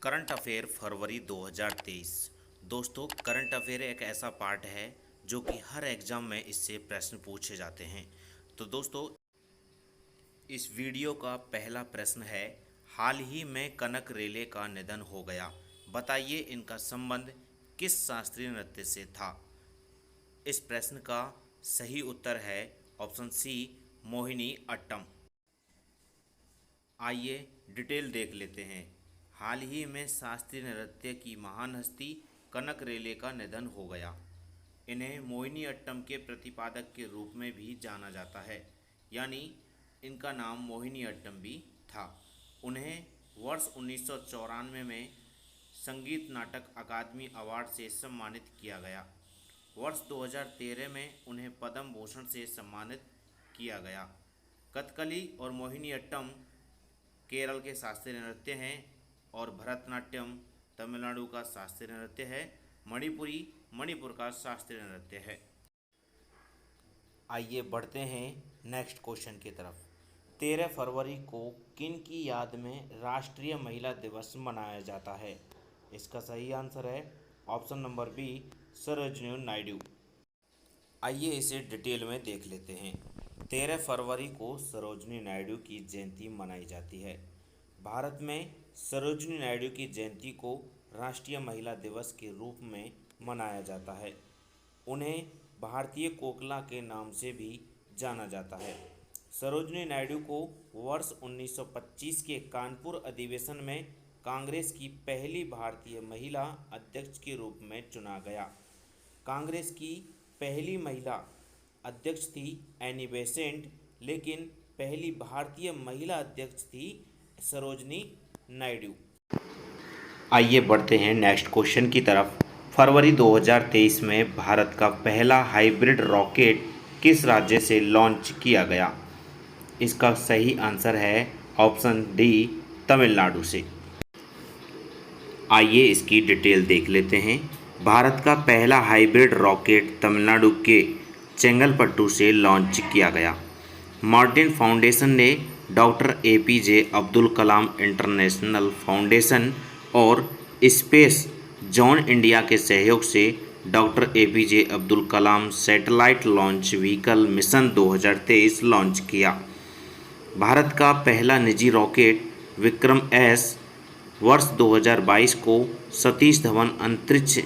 Current affair फरवरी 2023। दोस्तों, current affair एक ऐसा पार्ट है जो कि हर एग्जाम में इससे प्रश्न पूछे जाते हैं। तो दोस्तों, इस वीडियो का पहला प्रश्न है, हाल ही में कनक रेले का निधन हो गया, बताइए इनका संबंध किस शास्त्रीय नृत्य से था। इस प्रश्न का सही उत्तर है ऑप्शन सी, मोहिनी अट्टम। आइए डिटेल देख लेते हैं। हाल ही में शास्त्रीय नृत्य की महान हस्ती कनक रेले का निधन हो गया। इन्हें मोहिनी अट्टम के प्रतिपादक के रूप में भी जाना जाता है, यानी इनका नाम मोहिनी अट्टम भी था। उन्हें वर्ष 1994 में संगीत नाटक अकादमी अवार्ड से सम्मानित किया गया। वर्ष 2013 में उन्हें पद्म भूषण से सम्मानित किया गया। कथकली और मोहिनी अट्टम केरल के शास्त्रीय नृत्य हैं और भरतनाट्यम तमिलनाडु का शास्त्रीय नृत्य है। मणिपुरी मणिपुर का शास्त्रीय नृत्य है। आइए बढ़ते हैं नेक्स्ट क्वेश्चन की तरफ। 13 फरवरी को किन की याद में राष्ट्रीय महिला दिवस मनाया जाता है। इसका सही आंसर है option number B, Sarojini Naidu. आइए इसे डिटेल में देख लेते हैं। 13 फरवरी को सरोजिनी नायडू की जयंती मनाई जाती है। भारत में सरोजिनी नायडू की जयंती को राष्ट्रीय महिला दिवस के रूप में मनाया जाता है। उन्हें भारतीय कोकिला के नाम से भी जाना जाता है। सरोजिनी नायडू को वर्ष 1925 के कानपुर अधिवेशन में कांग्रेस की पहली भारतीय महिला अध्यक्ष के रूप में चुना गया। कांग्रेस की पहली महिला अध्यक्ष थी एनी बेसेंट, लेकिन पहली भारतीय महिला अध्यक्ष थी सरोजिनी नायडू। आइए बढ़ते हैं नेक्स्ट क्वेश्चन की तरफ। फरवरी 2023 में भारत का पहला हाइब्रिड रॉकेट किस राज्य से लॉन्च किया गया। इसका सही आंसर है ऑप्शन डी, तमिलनाडु से। आइए इसकी डिटेल देख लेते हैं। भारत का पहला हाइब्रिड रॉकेट तमिलनाडु के चेंगलपट्टू से लॉन्च किया गया। मार्टिन फाउंडेशन ने doctor APJ Abdul Kalam international foundation और स्पेस जोन इंडिया के सहयोग से doctor APJ Abdul Kalam satellite launch vehicle mission 2023 launch किया। भारत का पहला निजी रॉकेट विक्रम एस वर्ष 2022 को सतीश धवन अंतरिक्ष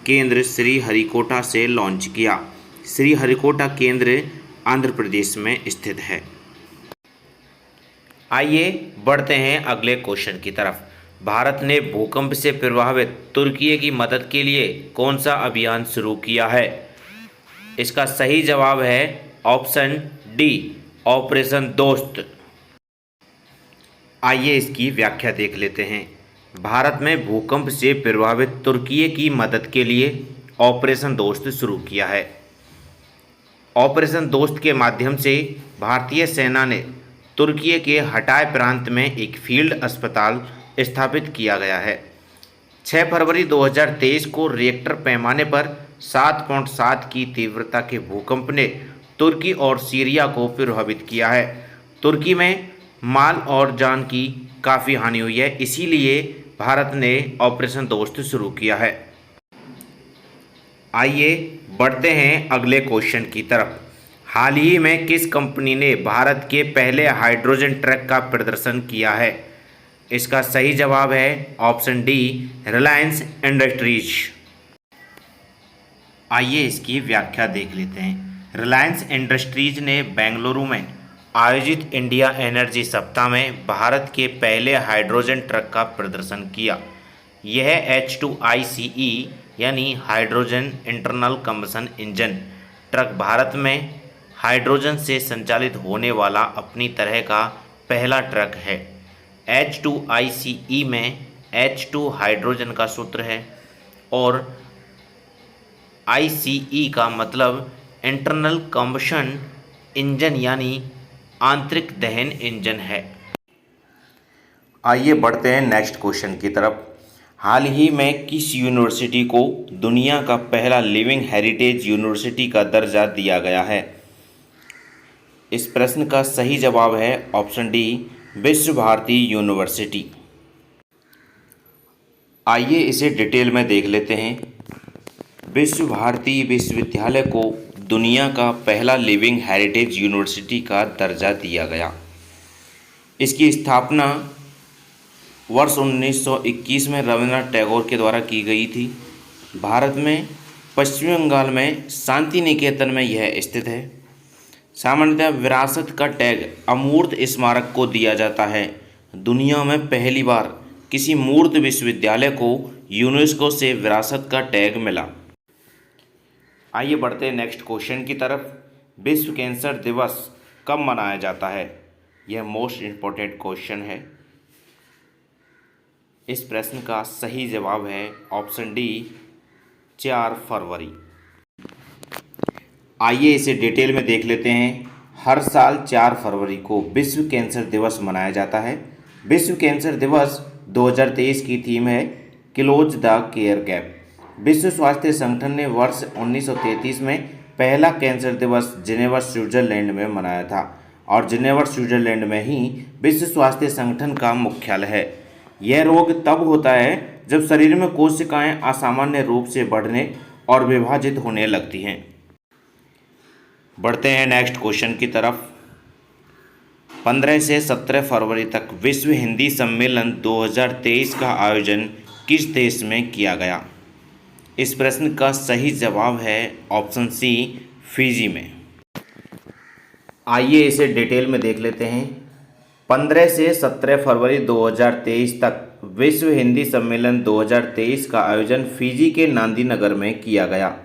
केंद्र श्रीहरिकोटा से लॉन्च किया। श्रीहरिकोटा केंद्र आंध्र प्रदेश में स्थित है। आइए बढ़ते हैं अगले क्वेश्चन की तरफ। भारत ने भूकंप से प्रभावित तुर्की की मदद के लिए कौन सा अभियान शुरू किया है। इसका सही जवाब है ऑप्शन डी, ऑपरेशन दोस्त। आइए इसकी व्याख्या देख लेते हैं। भारत में भूकंप से प्रभावित तुर्की की मदद के लिए ऑपरेशन दोस्त शुरू किया है। ऑपरेशन दोस्त के माध्यम से भारतीय सेना ने तुर्की के हटाय प्रांत में एक फील्ड अस्पताल स्थापित किया गया है। 6 फरवरी 2023 को रिएक्टर पैमाने पर 7.7 की तीव्रता के भूकंप ने तुर्की और सीरिया को प्रभावित किया है। तुर्की में माल और जान की काफ़ी हानि हुई है, इसीलिए भारत ने ऑपरेशन दोस्त शुरू किया है। आइए बढ़ते हैं अगले क्वेश्चन की तरफ। हाल ही में किस कंपनी ने भारत के पहले हाइड्रोजन ट्रक का प्रदर्शन किया है। इसका सही जवाब है ऑप्शन डी, रिलायंस इंडस्ट्रीज। आइए इसकी व्याख्या देख लेते हैं। रिलायंस इंडस्ट्रीज ने बेंगलुरु में आयोजित इंडिया एनर्जी सप्ताह में भारत के पहले हाइड्रोजन ट्रक का प्रदर्शन किया। यह H2ICE यानी hydrogen internal combustion engine truck Bharat में हाइड्रोजन से संचालित होने वाला अपनी तरह का पहला ट्रक है। H2ICE में H2 हाइड्रोजन का सूत्र है और ICE का मतलब इंटरनल कंबशन इंजन यानी आंतरिक दहन इंजन है। आइए बढ़ते हैं नेक्स्ट क्वेश्चन की तरफ। हाल ही में किस यूनिवर्सिटी को दुनिया का पहला लिविंग हेरिटेज यूनिवर्सिटी का दर्जा दिया गया है। इस प्रश्न का सही जवाब है ऑप्शन डी, विश्व भारती यूनिवर्सिटी। आइए इसे डिटेल में देख लेते हैं। विश्व भारती विश्वविद्यालय को दुनिया का पहला लिविंग हेरिटेज यूनिवर्सिटी का दर्जा दिया गया। इसकी स्थापना वर्ष 1921 में रविन्द्रनाथ टैगोर के द्वारा की गई थी। भारत में पश्चिमी बंगाल में शांति निकेतन में यह स्थित है। सामान्यतः विरासत का टैग अमूर्त स्मारक को दिया जाता है। दुनिया में पहली बार किसी मूर्त विश्वविद्यालय को यूनेस्को से विरासत का टैग मिला। आइए बढ़ते हैं नेक्स्ट क्वेश्चन की तरफ। विश्व कैंसर दिवस कब मनाया जाता है? यह मोस्ट इम्पोर्टेंट क्वेश्चन है। इस प्रश्न का सही जवाब है ऑप्शन डी 4 फरवरी। आइए इसे डिटेल में देख लेते हैं। हर साल 4 फरवरी को विश्व कैंसर दिवस मनाया जाता है। विश्व कैंसर दिवस 2023 की थीम है क्लोज द केयर गैप। विश्व स्वास्थ्य संगठन ने वर्ष 1933 में पहला कैंसर दिवस जिनेवा स्विट्जरलैंड में मनाया था और जिनेवा स्विट्जरलैंड में ही विश्व स्वास्थ्य संगठन का मुख्यालय है। यह रोग तब होता है जब शरीर में कोशिकाएं असामान्य रूप से बढ़ने और विभाजित होने लगती हैं। बढ़ते हैं नेक्स्ट क्वेश्चन की तरफ। 15 से 17 फरवरी तक विश्व हिंदी सम्मेलन 2023 का आयोजन किस देश में किया गया? इस प्रश्न का सही जवाब है ऑप्शन सी फिजी में। आइए इसे डिटेल में देख लेते हैं। 15 से 17 फरवरी 2023 तक विश्व हिंदी सम्मेलन 2023 का आयोजन फिजी के नांदी नगर में किया गया।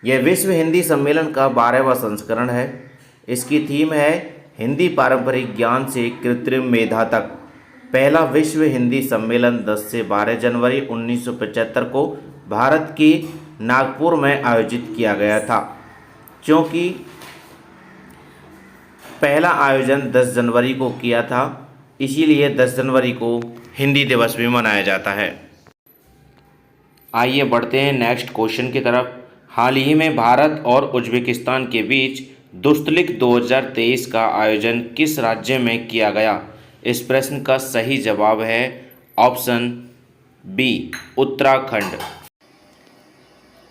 यह विश्व हिंदी सम्मेलन का 12वां संस्करण है। इसकी थीम है हिंदी पारंपरिक ज्ञान से कृत्रिम मेधा तक। पहला विश्व हिंदी सम्मेलन 10 से 12 जनवरी 1975 को भारत के नागपुर में आयोजित किया गया था। क्योंकि पहला आयोजन 10 जनवरी को किया था, इसीलिए 10 जनवरी को हिंदी दिवस भी मनाया जाता है। आइए बढ़ते हैं नेक्स्ट क्वेश्चन की तरफ। हाल ही में भारत और उज्बेकिस्तान के बीच दुस्तलिक 2023 का आयोजन किस राज्य में किया गया? इस प्रश्न का सही जवाब है ऑप्शन बी उत्तराखंड।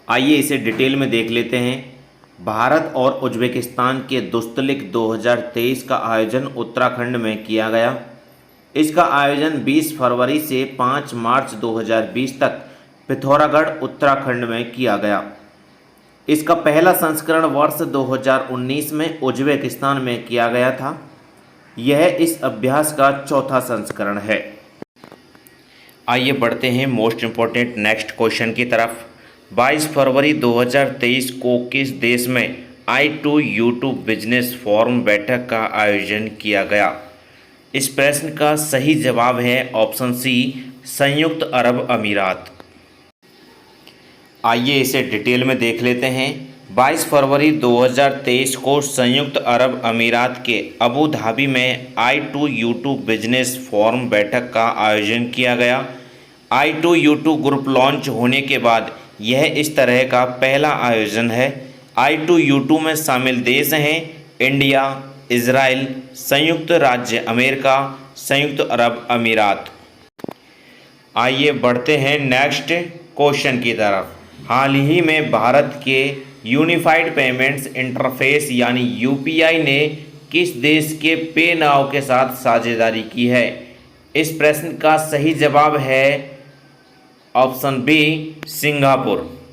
आइए इसे डिटेल में देख लेते हैं। भारत और उज्बेकिस्तान के दुस्तलिक 2023 का आयोजन उत्तराखंड में किया गया। इसका आयोजन 20 फरवरी से 5 मार्च 2020 तक पिथौरागढ़ उत्तराखंड में किया गया। इसका पहला संस्करण वर्ष 2019 में उज्बेकिस्तान में किया गया था। यह इस अभ्यास का चौथा संस्करण है। आइए बढ़ते हैं मोस्ट इम्पोर्टेंट नेक्स्ट क्वेश्चन की तरफ। 22 फरवरी 2023 को किस देश में I2U2 बिजनेस फोरम बैठक का आयोजन किया गया? इस प्रश्न का सही जवाब है ऑप्शन सी संयुक्त अरब अमीरात। आइए इसे डिटेल में देख लेते हैं। 22 फरवरी 2023 को संयुक्त अरब अमीरात के अबू धाबी में I2U2 बिजनेस फोरम बैठक का आयोजन किया गया। I2U2 ग्रुप लॉन्च होने के बाद यह इस तरह का पहला आयोजन है। I2U2 में शामिल देश हैं इंडिया, इजराइल, संयुक्त राज्य अमेरिका, संयुक्त अरब अमीरात। आइए बढ़ते हैं नेक्स्ट क्वेश्चन की तरफ। हाल ही में भारत के यूनिफाइड पेमेंट्स इंटरफेस यानी यूपीआई ने किस देश के पे नाउ के साथ साझेदारी की है? इस प्रश्न का सही जवाब है ऑप्शन बी सिंगापुर।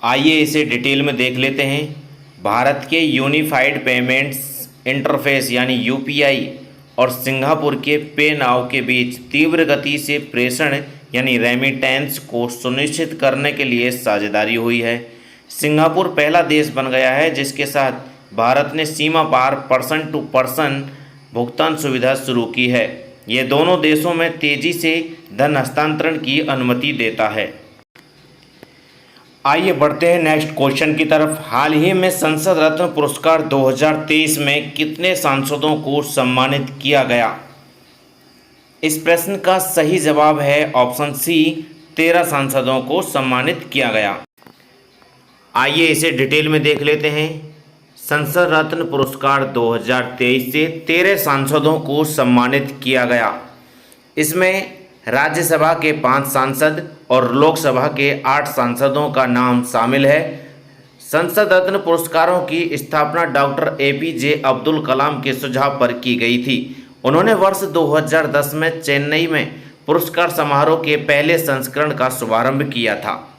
आइए इसे डिटेल में देख लेते हैं। भारत के यूनिफाइड पेमेंट्स इंटरफेस यानी यूपीआई और सिंगापुर के पे नाउ के बीच तीव्र गति से प्रेषण यानी रेमिटेंस को सुनिश्चित करने के लिए साझेदारी हुई है। सिंगापुर पहला देश बन गया है जिसके साथ भारत ने सीमा पार पर्सन टू पर्सन भुगतान सुविधा शुरू की है। ये दोनों देशों में तेजी से धन हस्तांतरण की अनुमति देता है। आइए बढ़ते हैं नेक्स्ट क्वेश्चन की तरफ। हाल ही में संसद रत्न पुरस्कार 2023 में कितने सांसदों को सम्मानित किया गया? इस प्रश्न का सही जवाब है ऑप्शन सी 13 सांसदों को सम्मानित किया गया। आइए इसे डिटेल में देख लेते हैं। संसद रत्न पुरस्कार 2023 से 13 सांसदों को सम्मानित किया गया। इसमें राज्यसभा के 5 सांसद और लोकसभा के 8 सांसदों का नाम शामिल है। संसद रत्न पुरस्कारों की स्थापना डॉक्टर APJ अब्दुल कलाम के सुझाव पर की गई थी। उन्होंने वर्ष 2010 में चेन्नई में पुरस्कार समारोह के पहले संस्करण का शुभारंभ किया था।